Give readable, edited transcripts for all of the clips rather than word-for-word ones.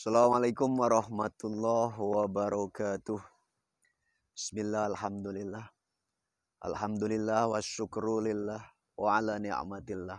Assalamualaikum warahmatullahi wabarakatuh. Bismillah, alhamdulillah. Alhamdulillah wa syukrulillah wa ala ni'matillah.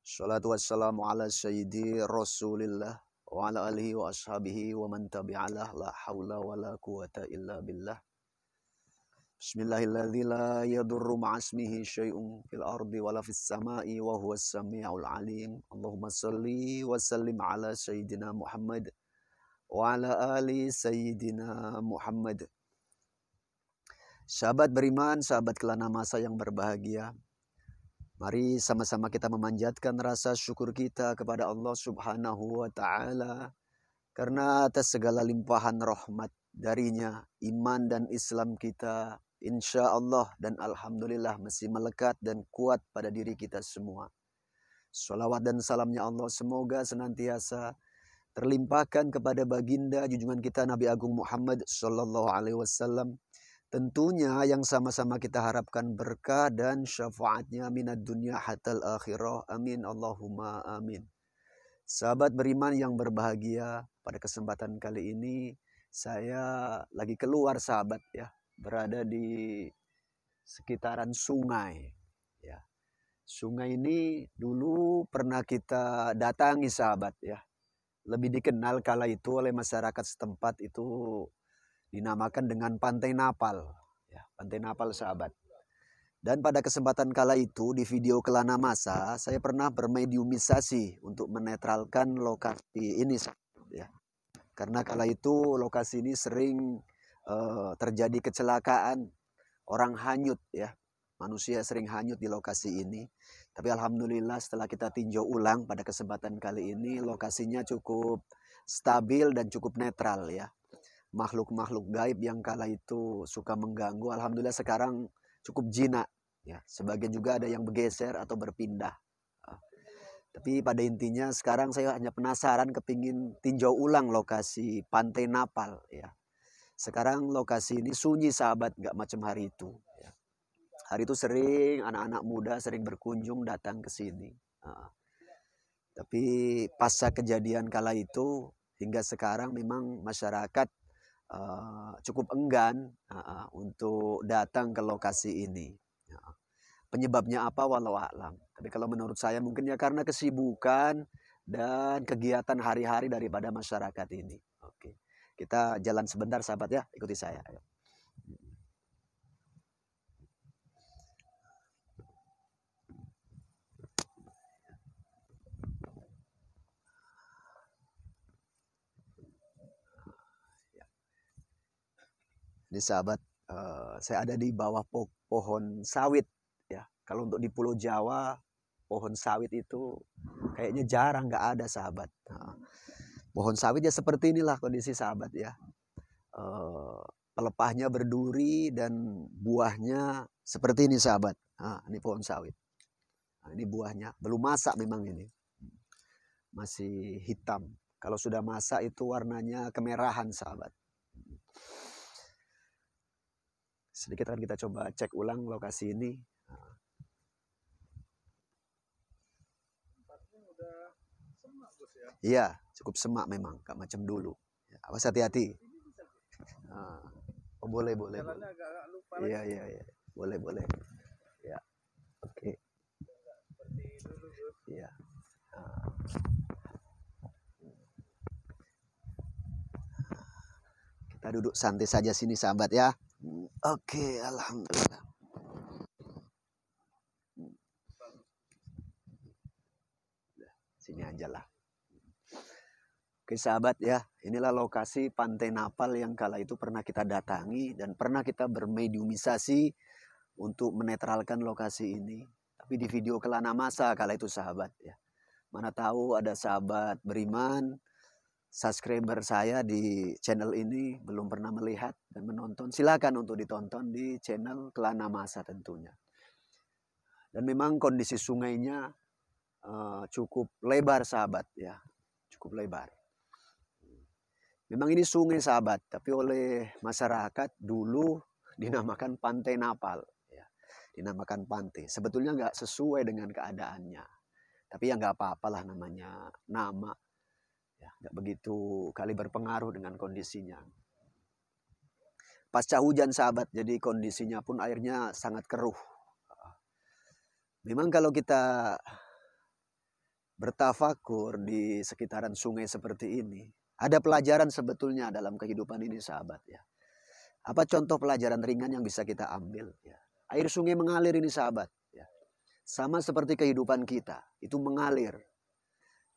Salatu wassalamu ala sayyidi rasulillah wa ala alihi wa ashabihi wa man tabi'alah la hawla wa la quwata illa billah. Bismillahilladzi la yadurru ma'asmihi syai'un fil ardi wa la fis sama'i wa huwas sami'ul alim. Allahumma salli wa sallim ala sayyidina Muhammad wa ala ali sayyidina Muhammad. Sahabat beriman, sahabat kelana masa yang berbahagia, mari sama-sama kita memanjatkan rasa syukur kita kepada Allah Subhanahu wa Ta'ala karena atas segala limpahan rahmat darinya, iman dan Islam kita insya Allah dan alhamdulillah masih melekat dan kuat pada diri kita semua. Salawat dan salamnya Allah semoga senantiasa terlimpahkan kepada baginda junjungan kita Nabi Agung Muhammad Sallallahu Alaihi Wasallam. Tentunya yang sama-sama kita harapkan berkah dan syafaatnya minad dunya hatal akhirah. Amin Allahumma amin. Sahabat beriman yang berbahagia, pada kesempatan kali ini saya lagi keluar sahabat ya, berada di sekitaran sungai ya. Sungai ini dulu pernah kita datangi sahabat ya. Lebih dikenal kala itu oleh masyarakat setempat itu dinamakan dengan Pantai Napal. Ya, Pantai Napal sahabat. Dan pada kesempatan kala itu di video Kelana Masa saya pernah bermediumisasi untuk menetralkan lokasi ini. Ya. Karena kala itu lokasi ini sering terjadi kecelakaan, orang hanyut ya. Manusia sering hanyut di lokasi ini. Tapi alhamdulillah setelah kita tinjau ulang pada kesempatan kali ini lokasinya cukup stabil dan cukup netral ya. Makhluk-makhluk gaib yang kala itu suka mengganggu alhamdulillah sekarang cukup jinak ya. Sebagian juga ada yang bergeser atau berpindah. Tapi pada intinya sekarang saya hanya penasaran kepingin tinjau ulang lokasi Pantai Napal ya. Sekarang lokasi ini sunyi sahabat, nggak macam hari itu ya. Hari itu sering anak-anak muda sering berkunjung datang ke sini. Tapi pasca kejadian kala itu hingga sekarang memang masyarakat cukup enggan untuk datang ke lokasi ini. Penyebabnya apa walau a'lam. Tapi kalau menurut saya mungkin ya karena kesibukan dan kegiatan hari-hari daripada masyarakat ini. Oke. Kita jalan sebentar sahabat ya, ikuti saya. Ayo. Ini sahabat, saya ada di bawah pohon sawit ya. Kalau untuk di Pulau Jawa pohon sawit itu kayaknya jarang, nggak ada sahabat. Pohon sawit ya seperti inilah kondisi sahabat ya. Pelepahnya berduri dan buahnya seperti ini sahabat. Ini pohon sawit. Ini buahnya belum masak memang ini, masih hitam. Kalau sudah masak itu warnanya kemerahan sahabat. Sedikit akan kita coba cek ulang lokasi ini. Iya, cukup semak memang, gak macam dulu. Awas hati-hati. Oh, boleh. Iya. Boleh. Ya, oke. Iya. Kita duduk santai saja sini sahabat ya. Oke, alhamdulillah. Sini aja lah. Oke sahabat ya, inilah lokasi Pantai Napal yang kala itu pernah kita datangi dan pernah kita bermediumisasi untuk menetralkan lokasi ini. Tapi di video Kelana Masa kala itu sahabat ya. Mana tahu ada sahabat beriman, subscriber saya di channel ini belum pernah melihat dan menonton, silakan untuk ditonton di channel Kelana Masa tentunya. Dan memang kondisi sungainya cukup lebar sahabat ya, cukup lebar. Memang ini sungai sahabat, tapi oleh masyarakat dulu dinamakan Pantai Napal ya. Dinamakan pantai, sebetulnya nggak sesuai dengan keadaannya. Tapi ya nggak apa-apalah namanya nama. Ya, nggak begitu kali berpengaruh dengan kondisinya. Pasca hujan sahabat, jadi kondisinya pun airnya sangat keruh. Memang kalau kita bertafakur di sekitaran sungai seperti ini, ada pelajaran sebetulnya dalam kehidupan ini sahabat ya. Apa contoh pelajaran ringan yang bisa kita ambil ya? Air sungai mengalir ini sahabat ya. Sama seperti kehidupan kita, itu mengalir.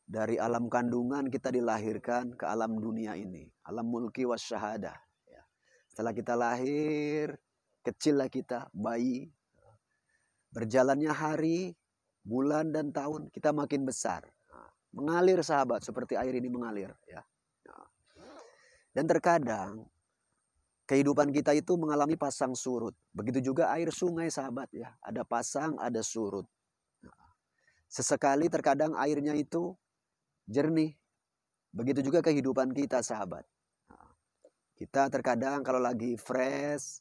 Dari alam kandungan kita dilahirkan ke alam dunia ini, alam mulki wasyahadah ya. Setelah kita lahir, kecillah kita, bayi. Berjalannya hari, bulan dan tahun, kita makin besar. Mengalir sahabat, seperti air ini mengalir ya. Dan terkadang kehidupan kita itu mengalami pasang surut. Begitu juga air sungai sahabat ya. Ada pasang, ada surut. Sesekali terkadang airnya itu jernih. Begitu juga kehidupan kita sahabat. Kita terkadang kalau lagi fresh,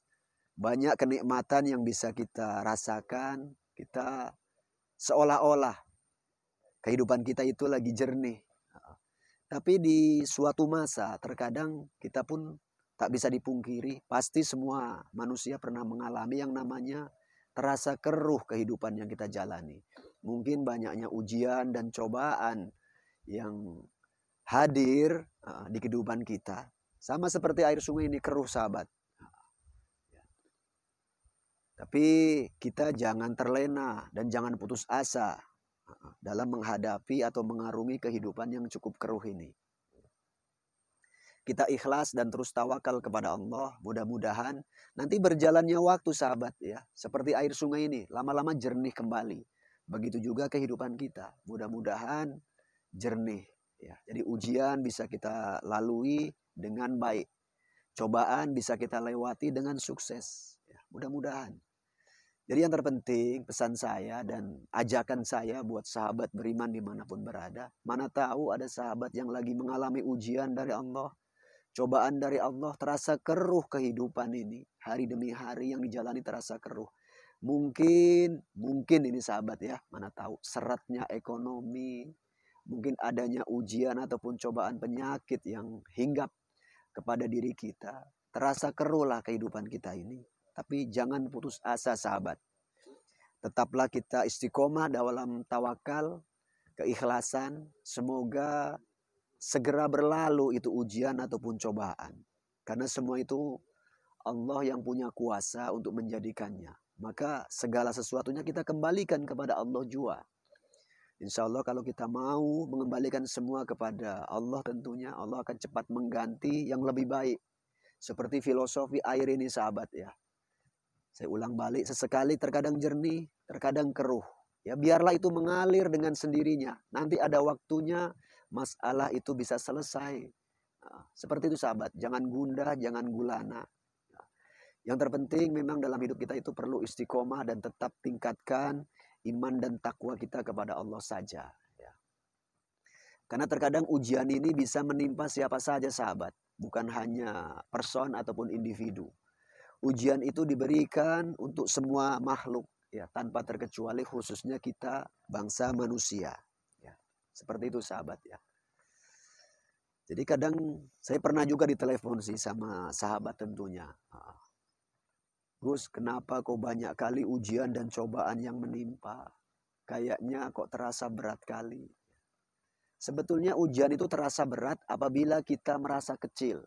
banyak kenikmatan yang bisa kita rasakan. Kita seolah-olah kehidupan kita itu lagi jernih. Tapi di suatu masa terkadang kita pun tak bisa dipungkiri. Pasti semua manusia pernah mengalami yang namanya terasa keruh kehidupan yang kita jalani. Mungkin banyaknya ujian dan cobaan yang hadir di kehidupan kita. Sama seperti air sungai ini keruh sahabat. Tapi kita jangan terlena dan jangan putus asa dalam menghadapi atau mengarungi kehidupan yang cukup keruh ini. Kita ikhlas dan terus tawakal kepada Allah. Mudah-mudahan nanti berjalannya waktu sahabat ya. Seperti air sungai ini lama-lama jernih kembali. Begitu juga kehidupan kita. Mudah-mudahan jernih ya. Jadi ujian bisa kita lalui dengan baik. Cobaan bisa kita lewati dengan sukses. Ya, mudah-mudahan. Jadi yang terpenting pesan saya dan ajakan saya buat sahabat beriman dimanapun berada. Mana tahu ada sahabat yang lagi mengalami ujian dari Allah. Cobaan dari Allah, terasa keruh kehidupan ini. Hari demi hari yang dijalani terasa keruh. Mungkin ini sahabat ya. Mana tahu seratnya ekonomi. Mungkin adanya ujian ataupun cobaan penyakit yang hinggap kepada diri kita. Terasa keruh lah kehidupan kita ini. Tapi jangan putus asa sahabat. Tetaplah kita istiqomah dalam tawakal, keikhlasan. Semoga segera berlalu itu ujian ataupun cobaan. Karena semua itu Allah yang punya kuasa untuk menjadikannya. Maka segala sesuatunya kita kembalikan kepada Allah jua. Insya Allah kalau kita mau mengembalikan semua kepada Allah tentunya Allah akan cepat mengganti yang lebih baik. Seperti filosofi air ini sahabat ya. Saya ulang balik, sesekali terkadang jernih, terkadang keruh. Ya biarlah itu mengalir dengan sendirinya. Nanti ada waktunya masalah itu bisa selesai. Nah, seperti itu sahabat, jangan gundah, jangan gulana. Nah, yang terpenting memang dalam hidup kita itu perlu istiqomah dan tetap tingkatkan iman dan takwa kita kepada Allah saja. Ya. Karena terkadang ujian ini bisa menimpa siapa saja sahabat. Bukan hanya person ataupun individu. Ujian itu diberikan untuk semua makhluk. Ya, tanpa terkecuali khususnya kita bangsa manusia. Ya, seperti itu sahabat ya. Jadi kadang saya pernah juga ditelepon sih sama sahabat tentunya. Gus, kenapa kok banyak kali ujian dan cobaan yang menimpa? Kayaknya kok terasa berat kali. Sebetulnya ujian itu terasa berat apabila kita merasa kecil.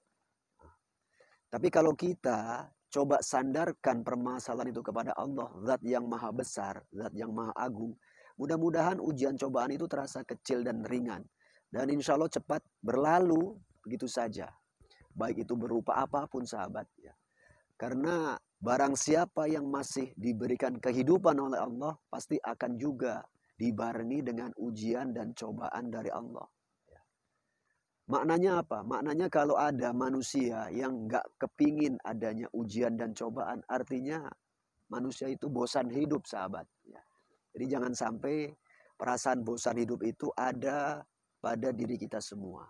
Tapi kalau kita coba sandarkan permasalahan itu kepada Allah, zat yang maha besar, zat yang maha agung. Mudah-mudahan ujian cobaan itu terasa kecil dan ringan. Dan insya Allah cepat berlalu begitu saja. Baik itu berupa apapun sahabat. Ya. Karena barang siapa yang masih diberikan kehidupan oleh Allah, pasti akan juga dibarengi dengan ujian dan cobaan dari Allah. Maknanya apa? Maknanya kalau ada manusia yang gak kepingin adanya ujian dan cobaan, artinya manusia itu bosan hidup sahabat. Jadi jangan sampai perasaan bosan hidup itu ada pada diri kita semua.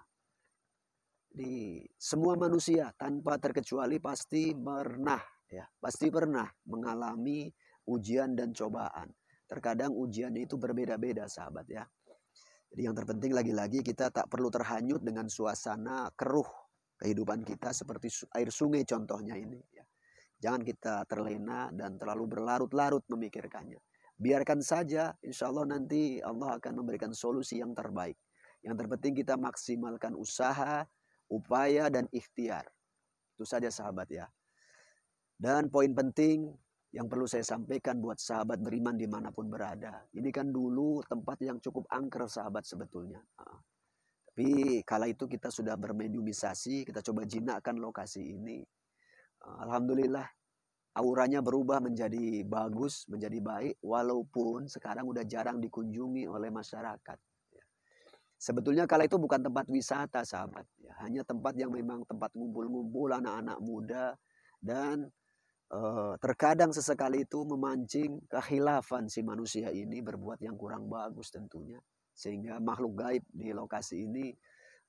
Jadi semua manusia tanpa terkecuali pasti pernah mengalami ujian dan cobaan. Terkadang ujian itu berbeda-beda sahabat ya. Jadi yang terpenting lagi-lagi kita tak perlu terhanyut dengan suasana keruh kehidupan kita seperti air sungai contohnya ini. Ya. Jangan kita terlena dan terlalu berlarut-larut memikirkannya. Biarkan saja, insya Allah nanti Allah akan memberikan solusi yang terbaik. Yang terpenting kita maksimalkan usaha, upaya, dan ikhtiar. Itu saja sahabat ya. Dan poin penting yang perlu saya sampaikan buat sahabat beriman dimanapun berada. Ini kan dulu tempat yang cukup angker sahabat sebetulnya. Tapi kala itu kita sudah bermediumisasi, kita coba jinakkan lokasi ini. Alhamdulillah auranya berubah menjadi bagus, menjadi baik. Walaupun sekarang udah jarang dikunjungi oleh masyarakat. Sebetulnya kala itu bukan tempat wisata sahabat. Hanya tempat yang memang tempat ngumpul-ngumpul anak-anak muda. Dan terkadang sesekali itu memancing kekhilafan si manusia ini berbuat yang kurang bagus tentunya. Sehingga makhluk gaib di lokasi ini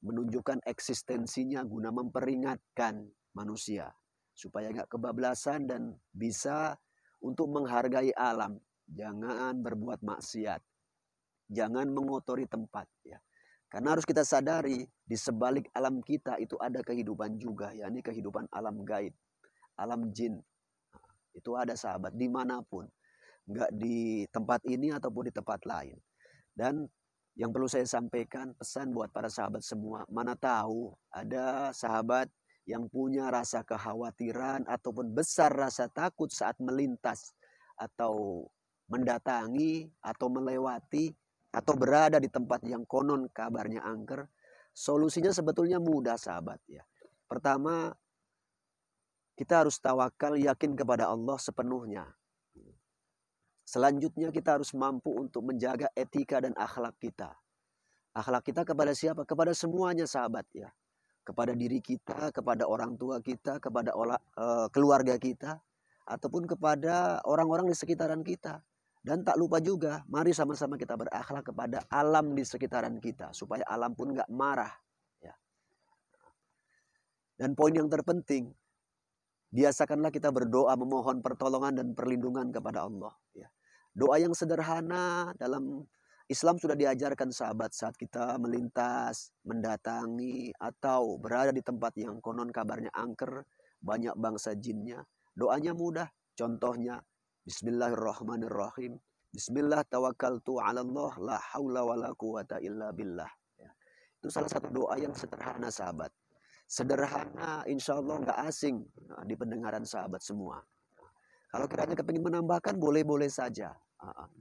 menunjukkan eksistensinya guna memperingatkan manusia. Supaya nggak kebablasan dan bisa untuk menghargai alam. Jangan berbuat maksiat. Jangan mengotori tempat. Ya. Karena harus kita sadari di sebalik alam kita itu ada kehidupan juga. Yakni kehidupan alam gaib. Alam jin. Itu ada sahabat dimanapun. Nggak di tempat ini ataupun di tempat lain. Dan yang perlu saya sampaikan pesan buat para sahabat semua. Mana tahu ada sahabat yang punya rasa kekhawatiran ataupun besar rasa takut saat melintas. Atau mendatangi atau melewati atau berada di tempat yang konon kabarnya angker. Solusinya sebetulnya mudah sahabat ya. Pertama, kita harus tawakal, yakin kepada Allah sepenuhnya. Selanjutnya kita harus mampu untuk menjaga etika dan akhlak kita. Akhlak kita kepada siapa? Kepada semuanya sahabat ya. Kepada diri kita, kepada orang tua kita, kepada keluarga kita. Ataupun kepada orang-orang di sekitaran kita. Dan tak lupa juga, mari sama-sama kita berakhlak kepada alam di sekitaran kita. Supaya alam pun gak marah. Ya. Dan poin yang terpenting, biasakanlah kita berdoa memohon pertolongan dan perlindungan kepada Allah. Ya. Doa yang sederhana dalam Islam sudah diajarkan sahabat saat kita melintas, mendatangi, atau berada di tempat yang konon kabarnya angker, banyak bangsa jinnya. Doanya mudah, contohnya Bismillahirrahmanirrahim. Bismillah tawakkaltu ala Allah la haula wa la quwata illa billah. Ya. Itu salah satu doa yang sederhana sahabat. Sederhana insya Allah nggak asing di pendengaran sahabat semua. Kalau kiranya kepingin menambahkan boleh-boleh saja.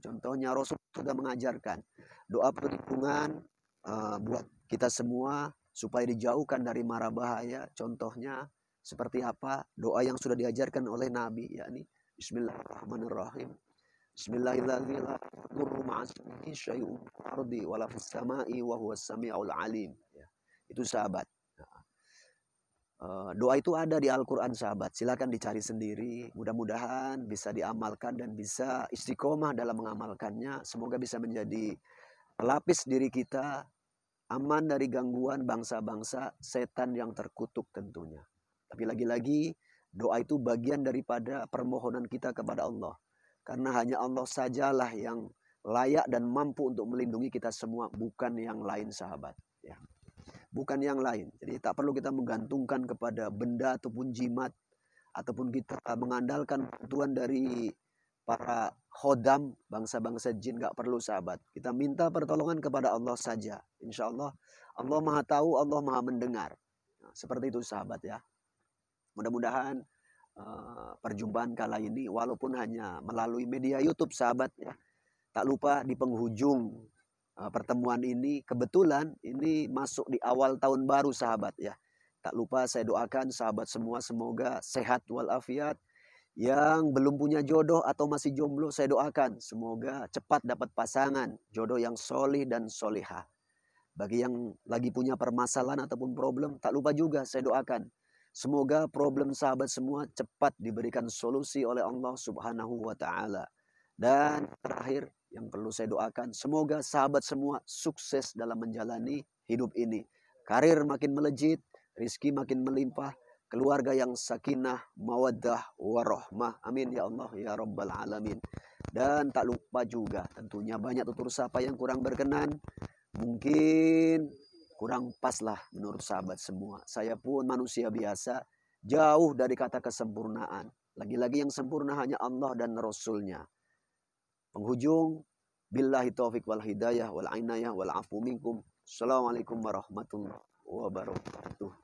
Contohnya Rasul sudah mengajarkan doa perlindungan buat kita semua supaya dijauhkan dari mara bahaya. Contohnya seperti apa? Doa yang sudah diajarkan oleh Nabi, yakni Bismillahirrahmanirrahim. Bismillahirrahmanirrahim. Itu sahabat. Doa itu ada di Al-Quran sahabat. Silakan dicari sendiri. Mudah-mudahan bisa diamalkan dan bisa istiqomah dalam mengamalkannya. Semoga bisa menjadi pelapis diri kita. Aman dari gangguan bangsa-bangsa setan yang terkutuk tentunya. Tapi lagi-lagi doa itu bagian daripada permohonan kita kepada Allah. Karena hanya Allah sajalah yang layak dan mampu untuk melindungi kita semua. Bukan yang lain sahabat. Ya. Bukan yang lain. Jadi tak perlu kita menggantungkan kepada benda ataupun jimat. Ataupun kita mengandalkan bantuan dari para khodam, bangsa-bangsa jin. Gak perlu sahabat. Kita minta pertolongan kepada Allah saja. Insya Allah, Allah maha tahu, Allah maha mendengar. Nah, seperti itu sahabat ya. Mudah-mudahan perjumpaan kala ini walaupun hanya melalui media YouTube sahabat ya. Tak lupa di penghujung pertemuan ini kebetulan ini masuk di awal tahun baru sahabat ya. Tak lupa saya doakan sahabat semua semoga sehat walafiat. Yang belum punya jodoh atau masih jomblo saya doakan semoga cepat dapat pasangan jodoh yang solih dan solihah. Bagi yang lagi punya permasalahan ataupun problem tak lupa juga saya doakan semoga problem sahabat semua cepat diberikan solusi oleh Allah Subhanahu wa taala. Dan terakhir yang perlu saya doakan semoga sahabat semua sukses dalam menjalani hidup ini. Karir makin melejit, rizki makin melimpah, keluarga yang sakinah, mawaddah, warahmah. Amin ya Allah ya Rabbal Alamin. Dan tak lupa juga tentunya banyak tutur sapa yang kurang berkenan. mungkin kurang pas lah menurut sahabat semua. Saya pun manusia biasa, jauh dari kata kesempurnaan. Lagi-lagi yang sempurna hanya Allah dan Rasulnya. Penghujung, billahi taufiq wal hidayah wal inayah wal afu minkum. Assalamualaikum warahmatullahi wabarakatuh.